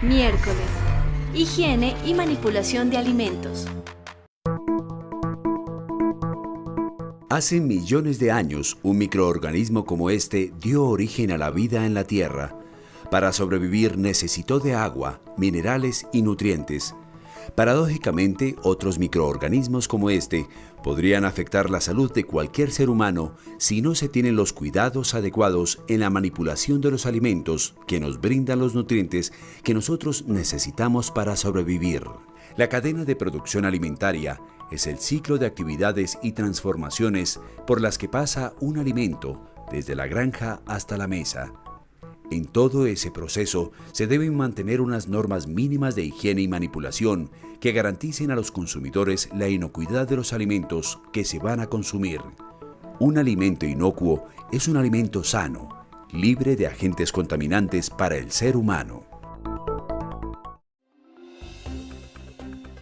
Miércoles. Higiene y manipulación de alimentos. Hace millones de años, un microorganismo como este dio origen a la vida en la Tierra. Para sobrevivir necesitó de agua, minerales y nutrientes. Paradójicamente, otros microorganismos como este podrían afectar la salud de cualquier ser humano si no se tienen los cuidados adecuados en la manipulación de los alimentos que nos brindan los nutrientes que nosotros necesitamos para sobrevivir. La cadena de producción alimentaria es el ciclo de actividades y transformaciones por las que pasa un alimento desde la granja hasta la mesa. En todo ese proceso se deben mantener unas normas mínimas de higiene y manipulación que garanticen a los consumidores la inocuidad de los alimentos que se van a consumir. Un alimento inocuo es un alimento sano, libre de agentes contaminantes para el ser humano.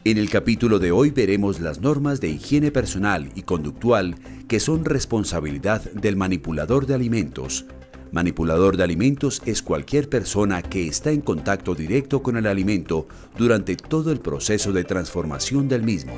En el capítulo de hoy veremos las normas de higiene personal y conductual que son responsabilidad del manipulador de alimentos. Manipulador de alimentos es cualquier persona que está en contacto directo con el alimento durante todo el proceso de transformación del mismo.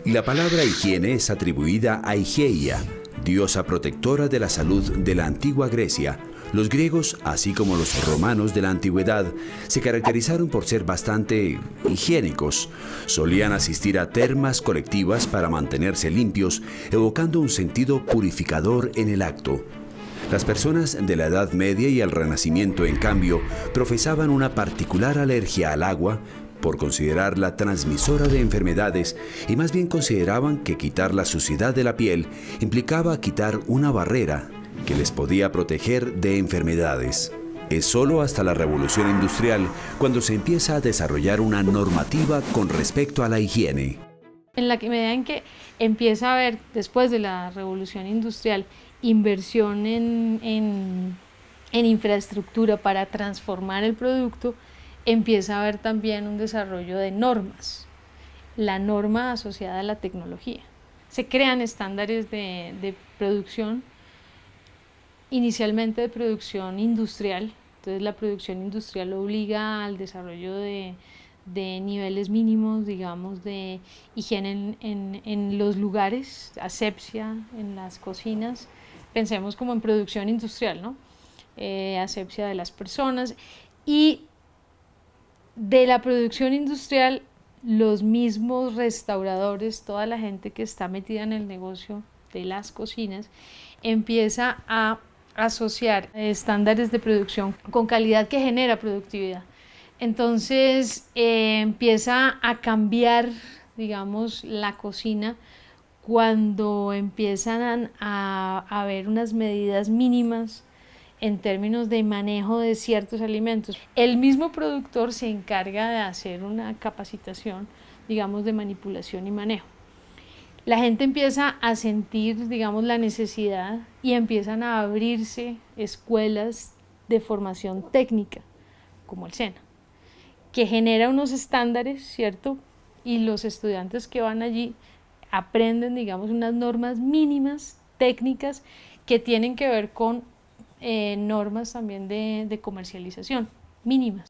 Y la palabra higiene es atribuida a Higeia, diosa protectora de la salud de la antigua Grecia. Los griegos, así como los romanos de la antigüedad, se caracterizaron por ser bastante higiénicos. Solían asistir a termas colectivas para mantenerse limpios, evocando un sentido purificador en el acto. Las personas de la Edad Media y el Renacimiento, en cambio, profesaban una particular alergia al agua, por considerarla transmisora de enfermedades, y más bien consideraban que quitar la suciedad de la piel implicaba quitar una barrera que les podía proteger de enfermedades. Es solo hasta la Revolución Industrial cuando se empieza a desarrollar una normativa con respecto a la higiene. En la medida en que empieza a haber, después de la Revolución Industrial, inversión en infraestructura para transformar el producto, empieza a haber también un desarrollo de normas, la norma asociada a la tecnología. Se crean estándares de producción, inicialmente de producción industrial. Entonces la producción industrial obliga al desarrollo de niveles mínimos, digamos, de higiene en los lugares, asepsia en las cocinas. Pensemos como en producción industrial, ¿no? Asepsia de las personas. Y de la producción industrial, los mismos restauradores, toda la gente que está metida en el negocio de las cocinas, empieza a asociar estándares de producción con calidad que genera productividad. Entonces empieza a cambiar, digamos, la cocina cuando empiezan a haber unas medidas mínimas en términos de manejo de ciertos alimentos. El mismo productor se encarga de hacer una capacitación, digamos, de manipulación y manejo. La gente empieza a sentir, digamos, la necesidad y empiezan a abrirse escuelas de formación técnica, como el SENA, que genera unos estándares, ¿cierto? Y los estudiantes que van allí aprenden, digamos, unas normas mínimas técnicas que tienen que ver con normas también de comercialización, mínimas.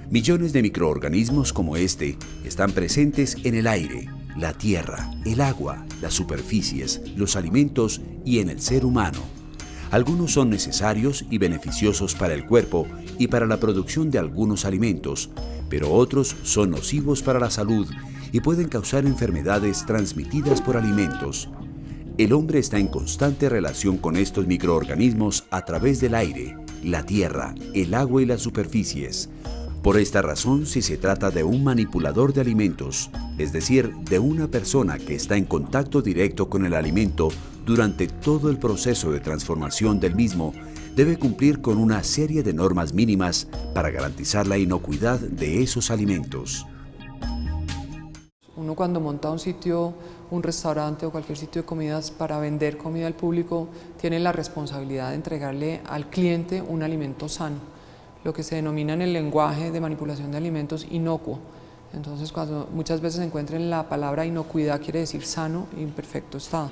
Millones de microorganismos como este están presentes en el aire, la tierra, el agua, las superficies, los alimentos y en el ser humano. Algunos son necesarios y beneficiosos para el cuerpo y para la producción de algunos alimentos, pero otros son nocivos para la salud y pueden causar enfermedades transmitidas por alimentos. El hombre está en constante relación con estos microorganismos a través del aire, la tierra, el agua y las superficies. Por esta razón, si se trata de un manipulador de alimentos, es decir, de una persona que está en contacto directo con el alimento durante todo el proceso de transformación del mismo, debe cumplir con una serie de normas mínimas para garantizar la inocuidad de esos alimentos. Uno cuando monta un sitio, un restaurante o cualquier sitio de comidas para vender comida al público, tiene la responsabilidad de entregarle al cliente un alimento sano, lo que se denomina en el lenguaje de manipulación de alimentos inocuo. Entonces, cuando muchas veces se encuentra en la palabra inocuidad, quiere decir sano y en perfecto estado.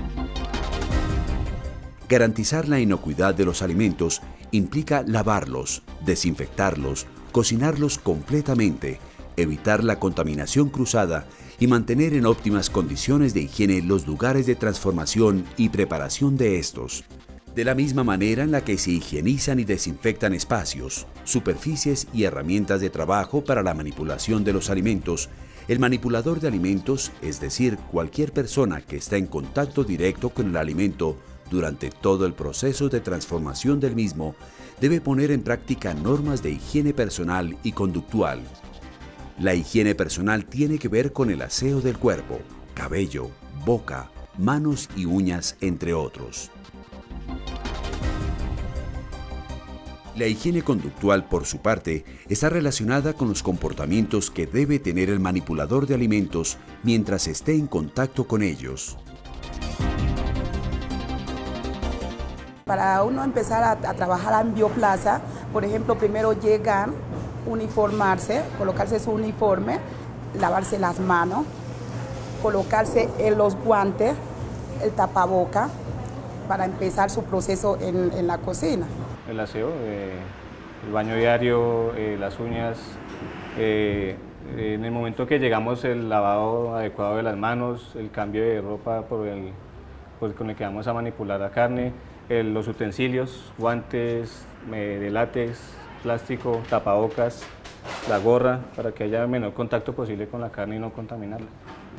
Garantizar la inocuidad de los alimentos implica lavarlos, desinfectarlos, cocinarlos completamente, evitar la contaminación cruzada y mantener en óptimas condiciones de higiene los lugares de transformación y preparación de estos. De la misma manera en la que se higienizan y desinfectan espacios, superficies y herramientas de trabajo para la manipulación de los alimentos, el manipulador de alimentos, es decir, cualquier persona que está en contacto directo con el alimento durante todo el proceso de transformación del mismo, debe poner en práctica normas de higiene personal y conductual. La higiene personal tiene que ver con el aseo del cuerpo, cabello, boca, manos y uñas, entre otros. La higiene conductual, por su parte, está relacionada con los comportamientos que debe tener el manipulador de alimentos mientras esté en contacto con ellos. Para uno empezar a trabajar en bioplaza, por ejemplo, primero llegan, uniformarse, colocarse su uniforme, lavarse las manos, colocarse los guantes, el tapaboca, para empezar su proceso en la cocina. El aseo, el baño diario, las uñas, en el momento que llegamos el lavado adecuado de las manos, el cambio de ropa con el que vamos a manipular la carne, los utensilios, guantes de látex, plástico, tapabocas, la gorra, para que haya el menor contacto posible con la carne y no contaminarla.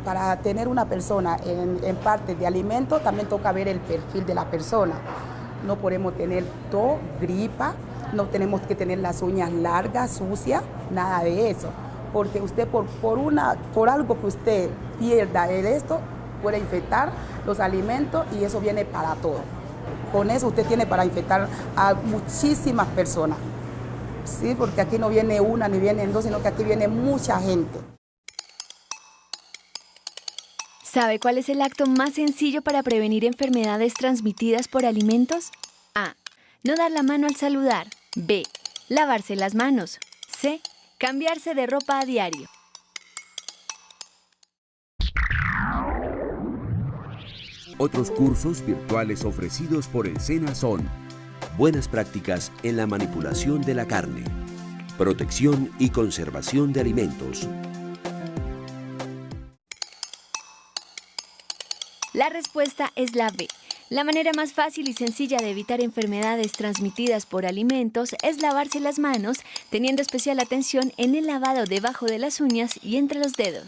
Para tener una persona en parte de alimento, también toca ver el perfil de la persona. No podemos tener tos, gripa, no tenemos que tener las uñas largas, sucias, nada de eso. Porque usted por algo que usted pierda esto, puede infectar los alimentos y eso viene para todo. Con eso usted tiene para infectar a muchísimas personas. Sí, porque aquí no viene una ni vienen dos, sino que aquí viene mucha gente. ¿Sabe cuál es el acto más sencillo para prevenir enfermedades transmitidas por alimentos? A. No dar la mano al saludar. B. Lavarse las manos. C. Cambiarse de ropa a diario. Otros cursos virtuales ofrecidos por el SENA son: Buenas prácticas en la manipulación de la carne, Protección y conservación de alimentos. La respuesta es la B. La manera más fácil y sencilla de evitar enfermedades transmitidas por alimentos es lavarse las manos, teniendo especial atención en el lavado debajo de las uñas y entre los dedos.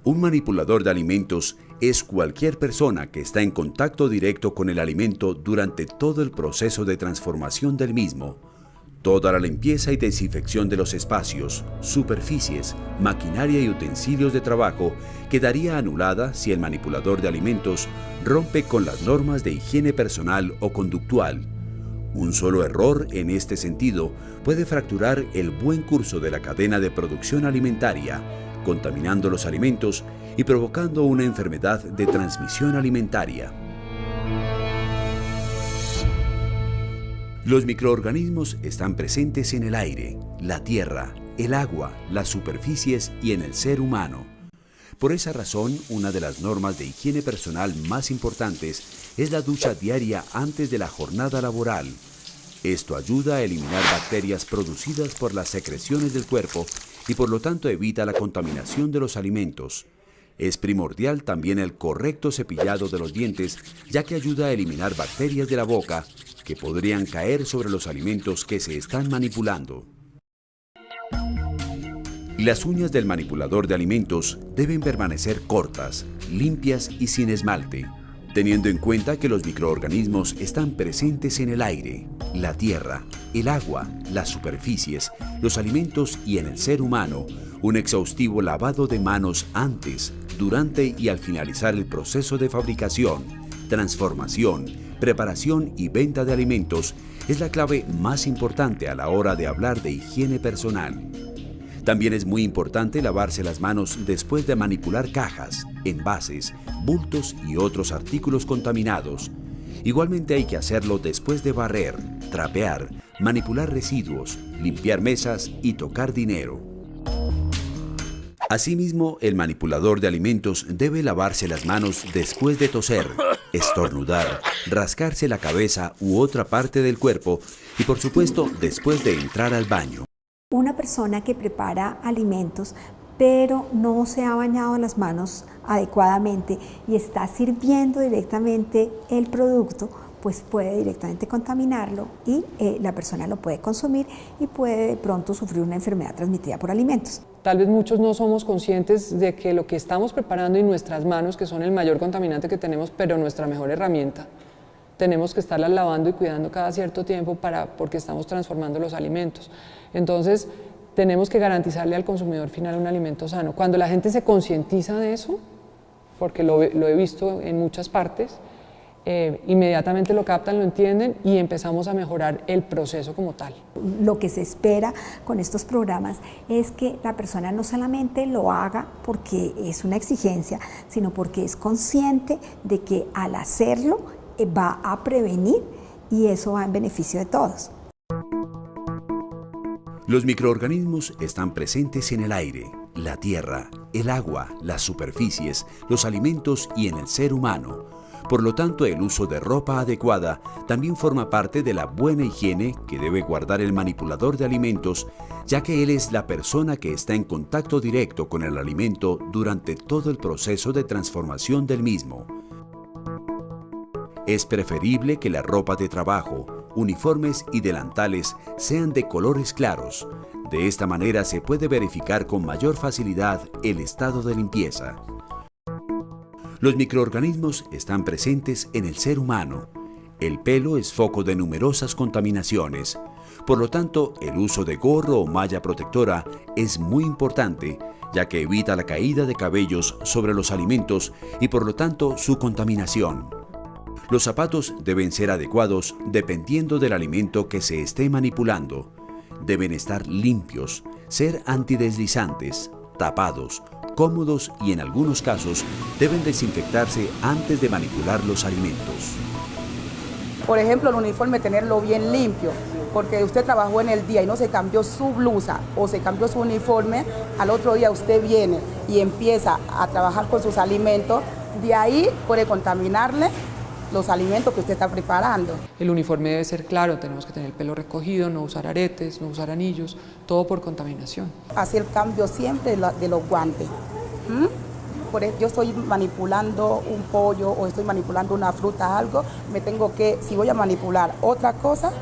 Un manipulador de alimentos es cualquier persona que está en contacto directo con el alimento durante todo el proceso de transformación del mismo. Toda la limpieza y desinfección de los espacios, superficies, maquinaria y utensilios de trabajo quedaría anulada si el manipulador de alimentos rompe con las normas de higiene personal o conductual. Un solo error en este sentido puede fracturar el buen curso de la cadena de producción alimentaria, contaminando los alimentos y provocando una enfermedad de transmisión alimentaria. Los microorganismos están presentes en el aire, la tierra, el agua, las superficies y en el ser humano. Por esa razón, una de las normas de higiene personal más importantes es la ducha diaria antes de la jornada laboral. Esto ayuda a eliminar bacterias producidas por las secreciones del cuerpo y por lo tanto evita la contaminación de los alimentos. Es primordial también el correcto cepillado de los dientes, ya que ayuda a eliminar bacterias de la boca que podrían caer sobre los alimentos que se están manipulando. Las uñas del manipulador de alimentos deben permanecer cortas, limpias y sin esmalte, teniendo en cuenta que los microorganismos están presentes en el aire, la tierra, el agua, las superficies, los alimentos y en el ser humano. Un exhaustivo lavado de manos antes, durante y al finalizar el proceso de fabricación, transformación, preparación y venta de alimentos es la clave más importante a la hora de hablar de higiene personal. También es muy importante lavarse las manos después de manipular cajas, envases, bultos y otros artículos contaminados. Igualmente hay que hacerlo después de barrer, trapear, manipular residuos, limpiar mesas y tocar dinero. Asimismo, el manipulador de alimentos debe lavarse las manos después de toser, estornudar, rascarse la cabeza u otra parte del cuerpo y, por supuesto, después de entrar al baño. Una persona que prepara alimentos pero no se ha bañado las manos adecuadamente y está sirviendo directamente el producto, pues puede directamente contaminarlo y la persona lo puede consumir y puede de pronto sufrir una enfermedad transmitida por alimentos. Tal vez muchos no somos conscientes de que lo que estamos preparando en nuestras manos, que son el mayor contaminante que tenemos, pero nuestra mejor herramienta, tenemos que estarlas lavando y cuidando cada cierto tiempo porque estamos transformando los alimentos. Entonces, tenemos que garantizarle al consumidor final un alimento sano. Cuando la gente se concientiza de eso, porque lo he visto en muchas partes, inmediatamente lo captan, lo entienden y empezamos a mejorar el proceso como tal. Lo que se espera con estos programas es que la persona no solamente lo haga porque es una exigencia, sino porque es consciente de que al hacerlo va a prevenir y eso va en beneficio de todos. Los microorganismos están presentes en el aire, la tierra, el agua, las superficies, los alimentos y en el ser humano. Por lo tanto, el uso de ropa adecuada también forma parte de la buena higiene que debe guardar el manipulador de alimentos, ya que él es la persona que está en contacto directo con el alimento durante todo el proceso de transformación del mismo. Es preferible que la ropa de trabajo, uniformes y delantales sean de colores claros. De esta manera se puede verificar con mayor facilidad el estado de limpieza. Los microorganismos están presentes en el ser humano. El pelo es foco de numerosas contaminaciones. Por lo tanto, el uso de gorro o malla protectora es muy importante, ya que evita la caída de cabellos sobre los alimentos y por lo tanto su contaminación. Los zapatos deben ser adecuados dependiendo del alimento que se esté manipulando. Deben estar limpios, ser antideslizantes, tapados, cómodos y en algunos casos deben desinfectarse antes de manipular los alimentos. Por ejemplo, el uniforme tenerlo bien limpio, porque usted trabajó en el día y no se cambió su blusa o se cambió su uniforme, al otro día usted viene y empieza a trabajar con sus alimentos, de ahí puede contaminarle los alimentos que usted está preparando. El uniforme debe ser claro, tenemos que tener el pelo recogido, no usar aretes, no usar anillos, todo por contaminación. Hacer cambio siempre de los guantes. Yo estoy manipulando un pollo o estoy manipulando una fruta, algo, si voy a manipular otra cosa,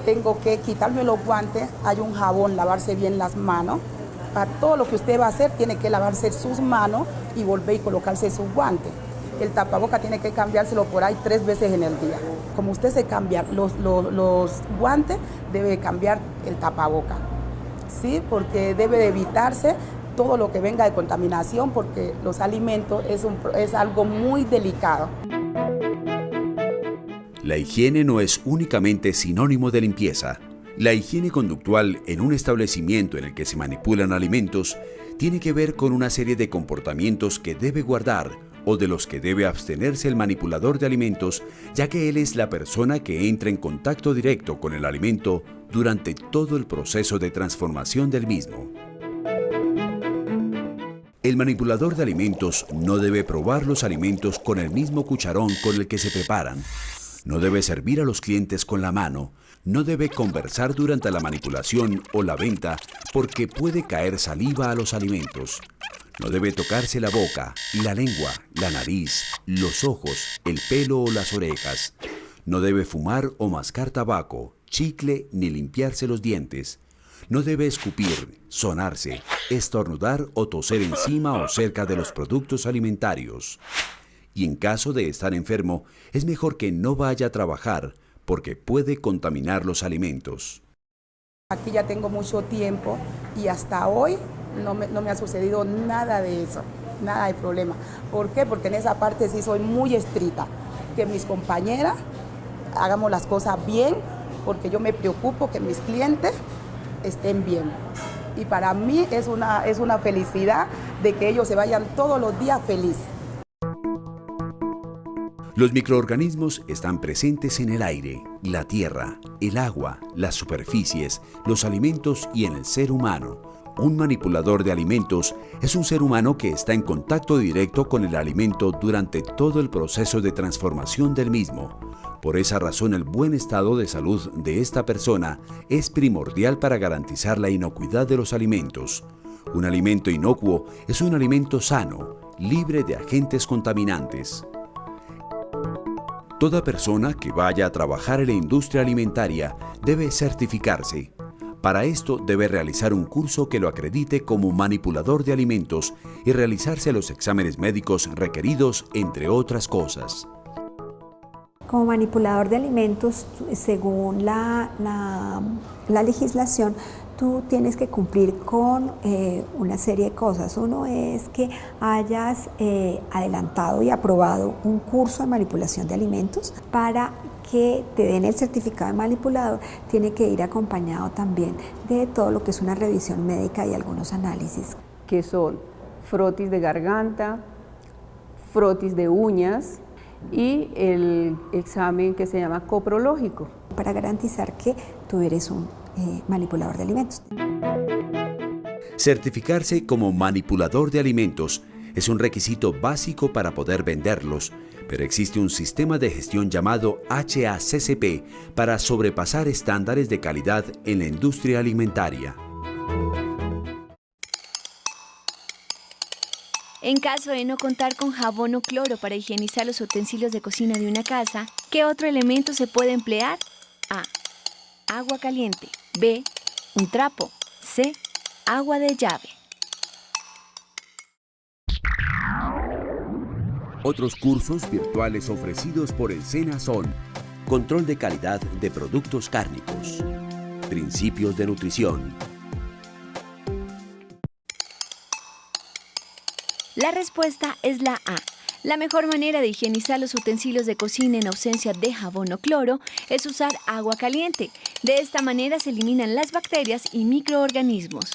tengo que quitarme los guantes, hay un jabón, lavarse bien las manos. Para todo lo que usted va a hacer, tiene que lavarse sus manos y volver y colocarse sus guantes. El tapaboca tiene que cambiárselo por ahí 3 veces en el día. Como usted se cambia los guantes, debe cambiar el tapaboca, ¿sí? Porque debe de evitarse todo lo que venga de contaminación, porque los alimentos es algo muy delicado. La higiene no es únicamente sinónimo de limpieza. La higiene conductual en un establecimiento en el que se manipulan alimentos tiene que ver con una serie de comportamientos que debe guardar o de los que debe abstenerse el manipulador de alimentos, ya que él es la persona que entra en contacto directo con el alimento durante todo el proceso de transformación del mismo. El manipulador de alimentos no debe probar los alimentos con el mismo cucharón con el que se preparan. No debe servir a los clientes con la mano. No debe conversar durante la manipulación o la venta porque puede caer saliva a los alimentos. No debe tocarse la boca, la lengua, la nariz, los ojos, el pelo o las orejas. No debe fumar o mascar tabaco, chicle ni limpiarse los dientes. No debe escupir, sonarse, estornudar o toser encima o cerca de los productos alimentarios. Y en caso de estar enfermo, es mejor que no vaya a trabajar porque puede contaminar los alimentos. Aquí ya tengo mucho tiempo y hasta hoy no me ha sucedido nada de eso, nada de problema. ¿Por qué? Porque en esa parte sí soy muy estricta, que mis compañeras hagamos las cosas bien, porque yo me preocupo que mis clientes estén bien. Y para mí es una felicidad de que ellos se vayan todos los días felices. Los microorganismos están presentes en el aire, la tierra, el agua, las superficies, los alimentos y en el ser humano. Un manipulador de alimentos es un ser humano que está en contacto directo con el alimento durante todo el proceso de transformación del mismo. Por esa razón, el buen estado de salud de esta persona es primordial para garantizar la inocuidad de los alimentos. Un alimento inocuo es un alimento sano, libre de agentes contaminantes. Toda persona que vaya a trabajar en la industria alimentaria debe certificarse. Para esto debe realizar un curso que lo acredite como manipulador de alimentos y realizarse los exámenes médicos requeridos, entre otras cosas. Como manipulador de alimentos, según la legislación, tú tienes que cumplir con una serie de cosas. Uno es que hayas adelantado y aprobado un curso de manipulación de alimentos. Para que te den el certificado de manipulador, tiene que ir acompañado también de todo lo que es una revisión médica y algunos análisis. Que son frotis de garganta, frotis de uñas y el examen que se llama coprológico. Para garantizar que tú eres un manipulador de alimentos. Certificarse como manipulador de alimentos es un requisito básico para poder venderlos, pero existe un sistema de gestión llamado HACCP para sobrepasar estándares de calidad en la industria alimentaria. En caso de no contar con jabón o cloro para higienizar los utensilios de cocina de una casa, ¿qué otro elemento se puede emplear? A. Agua caliente. B. Un trapo. C. Agua de llave. Otros cursos virtuales ofrecidos por el SENA son Control de calidad de productos cárnicos, Principios de nutrición. La respuesta es la A. La mejor manera de higienizar los utensilios de cocina en ausencia de jabón o cloro es usar agua caliente. De esta manera se eliminan las bacterias y microorganismos.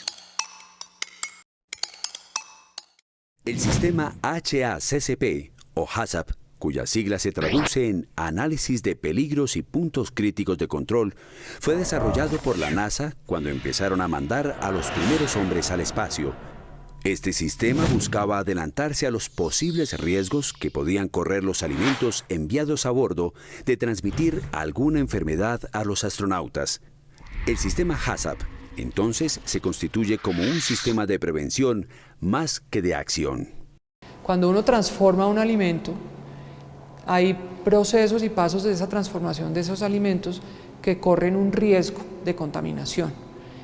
El sistema HACCP o HACCP, cuya sigla se traduce en Análisis de Peligros y Puntos Críticos de Control, fue desarrollado por la NASA cuando empezaron a mandar a los primeros hombres al espacio. Este sistema buscaba adelantarse a los posibles riesgos que podían correr los alimentos enviados a bordo de transmitir alguna enfermedad a los astronautas. El sistema HACCP, entonces, se constituye como un sistema de prevención más que de acción. Cuando uno transforma un alimento, hay procesos y pasos de esa transformación de esos alimentos que corren un riesgo de contaminación.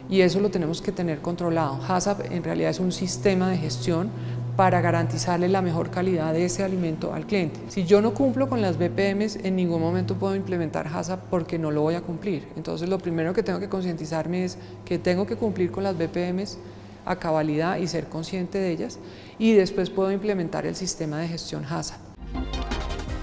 Y eso lo tenemos que tener controlado. HACCP en realidad es un sistema de gestión para garantizarle la mejor calidad de ese alimento al cliente. Si yo no cumplo con las BPMs, en ningún momento puedo implementar HACCP porque no lo voy a cumplir. Entonces lo primero que tengo que concientizarme es que tengo que cumplir con las BPMs a cabalidad y ser consciente de ellas, y después puedo implementar el sistema de gestión HACCP.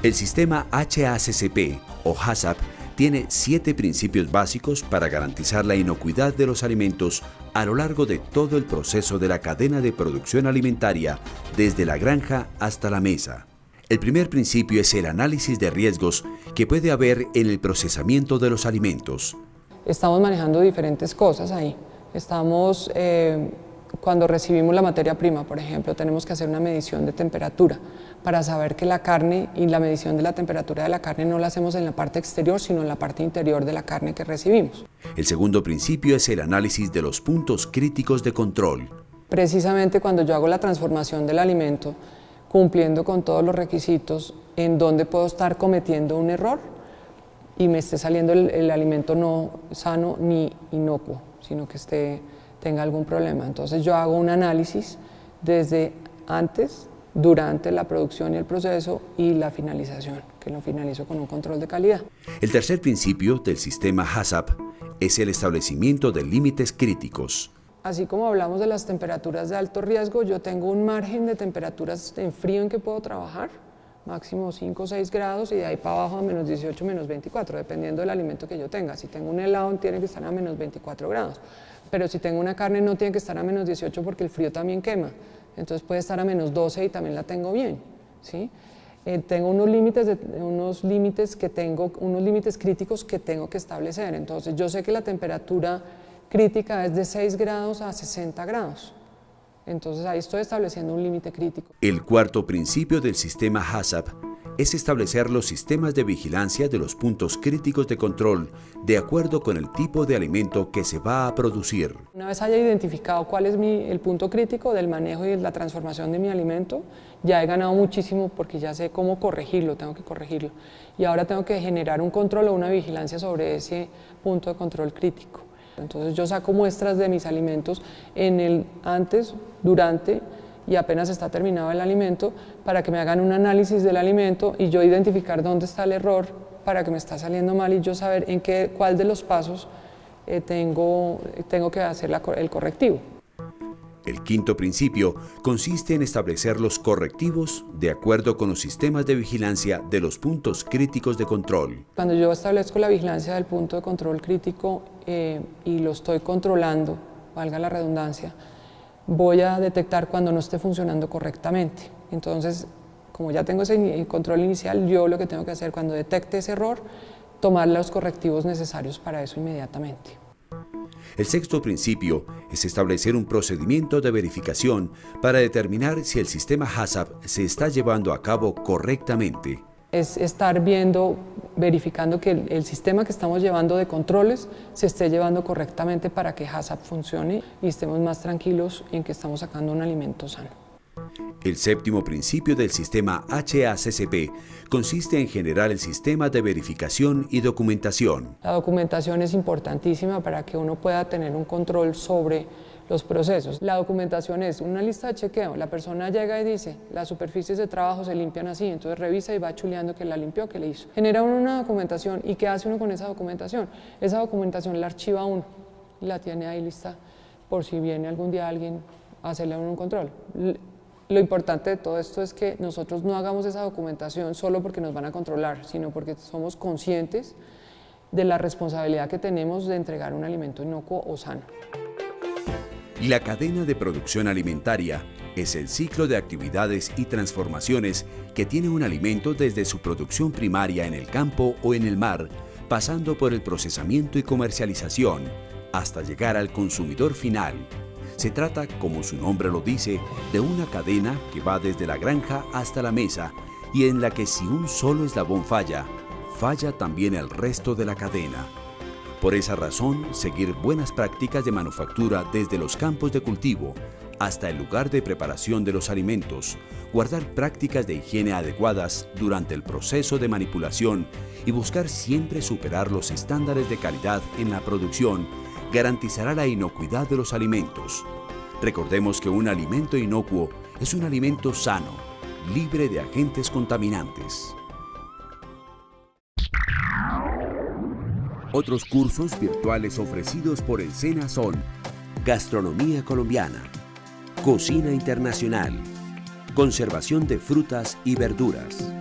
El sistema HACCP o HACCP tiene 7 principios básicos para garantizar la inocuidad de los alimentos a lo largo de todo el proceso de la cadena de producción alimentaria, desde la granja hasta la mesa. El primer principio es el análisis de riesgos que puede haber en el procesamiento de los alimentos. Estamos manejando diferentes cosas ahí. Cuando recibimos la materia prima, por ejemplo, tenemos que hacer una medición de temperatura para saber que la carne, y la medición de la temperatura de la carne no la hacemos en la parte exterior, sino en la parte interior de la carne que recibimos. El segundo principio es el análisis de los puntos críticos de control. Precisamente cuando yo hago la transformación del alimento, cumpliendo con todos los requisitos, en donde puedo estar cometiendo un error y me esté saliendo el alimento no sano ni inocuo, sino que tenga algún problema. Entonces yo hago un análisis desde antes, durante la producción y el proceso y la finalización, que lo finalizo con un control de calidad. El tercer principio del sistema HACCP es el establecimiento de límites críticos. Así como hablamos de las temperaturas de alto riesgo, yo tengo un margen de temperaturas en frío en que puedo trabajar, máximo 5 o 6 grados, y de ahí para abajo a menos 18, menos 24, dependiendo del alimento que yo tenga. Si tengo un helado, tiene que estar a menos 24 grados. Pero si tengo una carne, no tiene que estar a menos 18 porque el frío también quema. Entonces puede estar a menos 12 y también la tengo bien, ¿sí? Tengo unos límites críticos que tengo que establecer. Entonces yo sé que la temperatura crítica es de 6 grados a 60 grados. Entonces ahí estoy estableciendo un límite crítico. El cuarto principio del sistema HACCP es establecer los sistemas de vigilancia de los puntos críticos de control de acuerdo con el tipo de alimento que se va a producir. Una vez haya identificado cuál es el punto crítico del manejo y de la transformación de mi alimento, ya he ganado muchísimo porque ya sé cómo corregirlo, tengo que corregirlo. Y ahora tengo que generar un control o una vigilancia sobre ese punto de control crítico. Entonces yo saco muestras de mis alimentos en el antes, durante y apenas está terminado el alimento para que me hagan un análisis del alimento y yo identificar dónde está el error para que me está saliendo mal y yo saber cuál de los pasos tengo que hacer el correctivo. El quinto principio consiste en establecer los correctivos de acuerdo con los sistemas de vigilancia de los puntos críticos de control. Cuando yo establezco la vigilancia del punto de control crítico y lo estoy controlando, valga la redundancia, voy a detectar cuando no esté funcionando correctamente. Entonces, como ya tengo ese control inicial, yo lo que tengo que hacer cuando detecte ese error, tomar los correctivos necesarios para eso inmediatamente. El sexto principio es establecer un procedimiento de verificación para determinar si el sistema HACCP se está llevando a cabo correctamente. Es estar verificando que el sistema que estamos llevando de controles se esté llevando correctamente para que HACCP funcione y estemos más tranquilos en que estamos sacando un alimento sano. El séptimo principio del sistema HACCP consiste en generar el sistema de verificación y documentación. La documentación es importantísima para que uno pueda tener un control sobre los procesos. La documentación es una lista de chequeo. La persona llega y dice, las superficies de trabajo se limpian así, entonces revisa y va chuleando que la limpió, que le hizo. Genera uno una documentación y ¿qué hace uno con esa documentación? Esa documentación la archiva uno y la tiene ahí lista por si viene algún día alguien a hacerle un control. Lo importante de todo esto es que nosotros no hagamos esa documentación solo porque nos van a controlar, sino porque somos conscientes de la responsabilidad que tenemos de entregar un alimento inocuo o sano. La cadena de producción alimentaria es el ciclo de actividades y transformaciones que tiene un alimento desde su producción primaria en el campo o en el mar, pasando por el procesamiento y comercialización, hasta llegar al consumidor final. Se trata, como su nombre lo dice, de una cadena que va desde la granja hasta la mesa y en la que si un solo eslabón falla, falla también el resto de la cadena. Por esa razón, seguir buenas prácticas de manufactura desde los campos de cultivo hasta el lugar de preparación de los alimentos, guardar prácticas de higiene adecuadas durante el proceso de manipulación y buscar siempre superar los estándares de calidad en la producción garantizará la inocuidad de los alimentos. Recordemos que un alimento inocuo es un alimento sano, libre de agentes contaminantes. Otros cursos virtuales ofrecidos por el SENA son Gastronomía colombiana, Cocina internacional, Conservación de frutas y verduras,